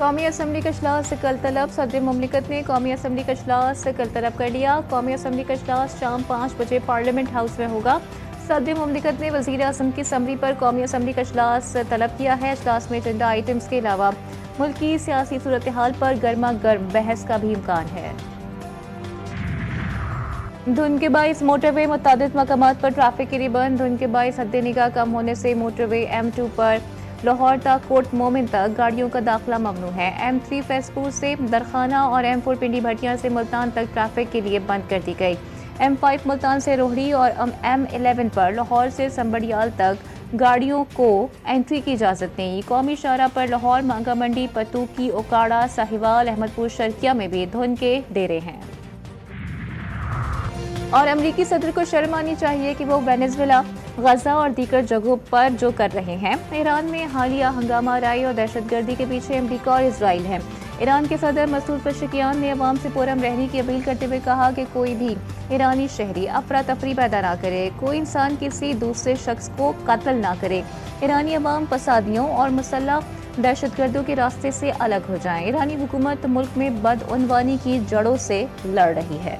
قومی اسمبلی کا اجلاس کل طلب، صدر مملکت نے قومی اسمبلی کا اجلاس کل طلب کر لیا۔ قومی اسمبلی کا اجلاس شام 5 بجے پارلیمنٹ ہاؤس میں ہوگا۔ صدر مملکت نے وزیر اعظم کی سمری پر قومی اسمبلی کا اجلاس طلب کیا ہے۔ اجلاس میں ایجنڈا آئٹمز کے علاوہ ملکی سیاسی صورتحال پر گرما گرم بحث کا بھی امکان ہے۔ دھند کے باعث موٹر وے متعدد مقامات پر ٹریفک کے لیے بند۔ دھند کے باعث حد نگاہ کم ہونے سے موٹر وے M2 پر لاہور تا کوٹ مومن تک گاڑیوں کا داخلہ ممنوع ہے۔ M3 فیضپور سے درخانہ اور M4 پنڈی بھٹیاں سے ملتان تک ٹریفک کے لیے بند کر دی گئی۔ M5 ملتان سے روہڑی اور M11 پر لاہور سے سنبڑیال تک گاڑیوں کو انٹری کی اجازت نہیں۔ قومی شاہراہ پر لاہور، مانگا منڈی، پتوکی، اوکاڑا، ساہیوال، احمد پور شرقیہ میں بھی دھند کے ڈیرے ہیں۔ اور امریکی صدر کو شرم آنی چاہیے کہ وہ وینزویلا، غزہ اور دیگر جگہوں پر جو کر رہے ہیں۔ ایران میں حالیہ ہنگامہ آرائی اور دہشت گردی کے پیچھے امریکہ اور اسرائیل ہیں۔ ایران کے صدر مسعود پزشکیان نے عوام سے پرامن رہنے کی اپیل کرتے ہوئے کہا کہ کوئی بھی ایرانی شہری افراتفری پیدا نہ کرے، کوئی انسان کسی دوسرے شخص کو قتل نہ کرے۔ ایرانی عوام فسادیوں اور مسلح دہشت گردوں کے راستے سے الگ ہو جائیں۔ ایرانی حکومت ملک میں بدعنوانی کی جڑوں سے لڑ رہی ہے۔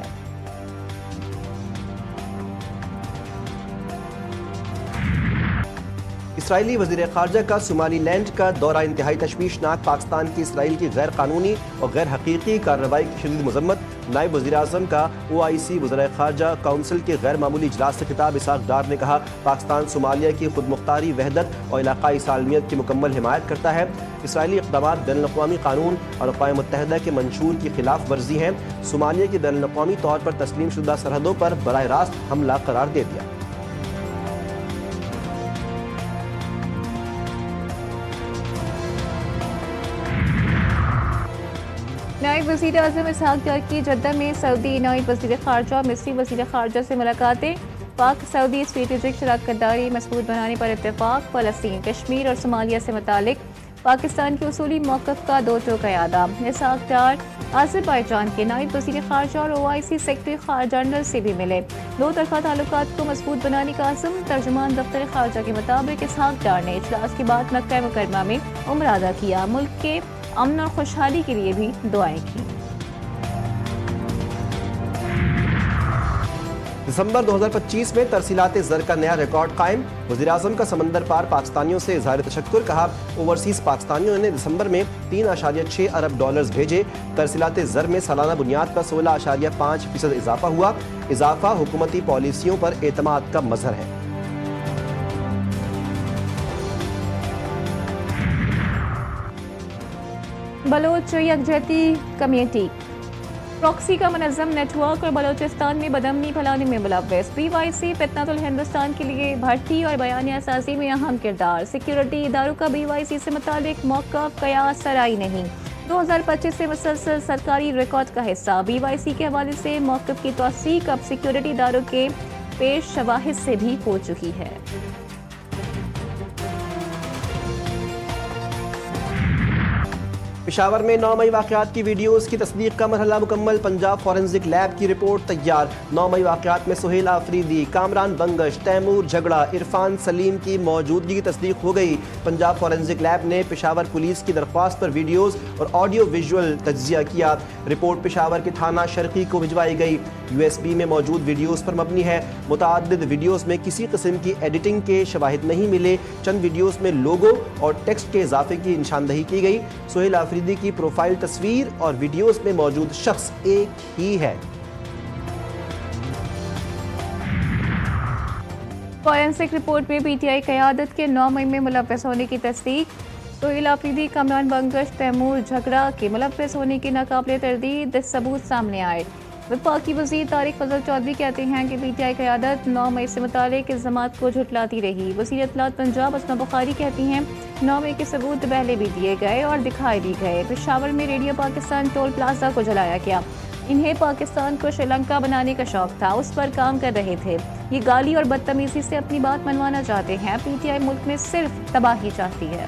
اسرائیلی وزیر خارجہ کا صومالی لینڈ کا دورہ انتہائی تشویشناک، پاکستان کی اسرائیل کی غیر قانونی اور غیر حقیقی کارروائی کی شدید مذمت۔ نائب وزیر اعظم کا OIC وزرائے خارجہ کونسل کے غیر معمولی اجلاس سے خطاب۔ اسحاق ڈار نے کہا پاکستان صومالیہ کی خود مختاری، وحدت اور علاقائی سالمیت کی مکمل حمایت کرتا ہے۔ اسرائیلی اقدامات بین الاقوامی قانون اور اقوام متحدہ کے منشور کی خلاف ورزی ہیں۔ صومالیہ کی بین الاقوامی طور پر تسلیم شدہ سرحدوں پر براہ راست حملہ قرار دے دیا۔ نائب وزیر اعظم اسحاق ڈار کی جدہ میں سعودی نائب وزیر خارجہ اور مصری وزیر خارجہ سے ملاقاتیں۔ پاک سعودی اسٹریٹجک شراکت داری مضبوط بنانے پر اتفاق۔ فلسطین، کشمیر اور صومالیہ سے متعلق پاکستان کے اصولی موقف کا دو ٹوک اعادہ۔ اسحاق ڈار آذربائیجان کے نائب وزیر خارجہ اور OIC سیکرٹری جنرل سے بھی ملے۔ دو طرفہ تعلقات کو مضبوط بنانے کا عزم۔ ترجمان دفتر خارجہ کے مطابق اسحاق ڈار نے اجلاس کے بعد مکہ مکرمہ میں عمرہ ادا کیا۔ ملک کے امن اور خوشحالی کے لیے بھی دعائیں کی۔ دسمبر 2025 میں ترسیلات زر کا نیا ریکارڈ قائم۔ وزیر اعظم کا سمندر پار پاکستانیوں سے اظہار تشکر۔ کہا اوورسیز پاکستانیوں نے دسمبر میں $3.6 ارب بھیجے۔ ترسیلات زر میں سالانہ بنیاد پر 16.5% اضافہ ہوا۔ اضافہ حکومتی پالیسیوں پر اعتماد کا مظہر ہے۔ بلوچ یکجہتی کمیٹی پراکسی کا منظم نیٹ ورک اور بلوچستان میں بدامنی پھیلانے میں ملوث۔ BYC فتنۃ الہندوستان کے لیے بھرتی اور بیانیہ سازی میں اہم کردار۔ سیکیورٹی اداروں کا BYC سے متعلق موقف قیاس سرائی نہیں۔ 2025 سے مسلسل سرکاری ریکارڈ کا حصہ۔ BYC کے حوالے سے موقف کی توثیق اب سیکیورٹی اداروں کے پیش شواہد سے بھی ہو چکی ہے۔ پشاور میں 9 مئی واقعات کی ویڈیوز کی تصدیق کا مرحلہ مکمل۔ پنجاب فورنزک لیب کی رپورٹ تیار۔ 9 مئی واقعات میں سہیل آفریدی، کامران بنگش، تیمور جھگڑا، عرفان سلیم کی موجودگی کی تصدیق ہو گئی۔ پنجاب فورنزک لیب نے پشاور پولیس کی درخواست پر ویڈیوز اور آڈیو ویژول تجزیہ کیا۔ رپورٹ پشاور کے تھانہ شرقی کو بھجوائی گئی۔ USB میں موجود ویڈیوز پر مبنی ہے۔ متعدد ویڈیوز میں کسی قسم کی ایڈیٹنگ کے شواہد نہیں ملے۔ چند ویڈیوز میں لوگو اور ٹیکسٹ کے اضافے کی نشاندہی کی گئی۔ سہیل آفریدی کی پروفائل تصویر اور ویڈیوز میں موجود شخص ایک ہی ہے۔ فورینسک رپورٹ میں PTI قیادت کے 9 مئی میں ملوث ہونے کی تصدیق۔ سہیل آفریدی، کامران بنگش، تیمور جھگڑا کے ملوث ہونے کے ناقابل تردید ثبوت سامنے آئے۔ وفاقی وزیر طارق فضل چودھری کہتے ہیں کہ PTI قیادت 9 مئی سے متعلق الزامات کو جھٹلاتی رہی۔ وزیر اطلاعات پنجاب اسما بخاری کہتی ہیں 9 مئی کے ثبوت پہلے بھی دیے گئے اور دکھائی بھی گئے۔ پشاور میں ریڈیو پاکستان ٹول پلازا کو جلایا گیا۔ انہیں پاکستان کو شری لنکا بنانے کا شوق تھا، اس پر کام کر رہے تھے۔ یہ گالی اور بدتمیزی سے اپنی بات منوانا چاہتے ہیں۔ PTI ملک میں صرف تباہی چاہتی ہے۔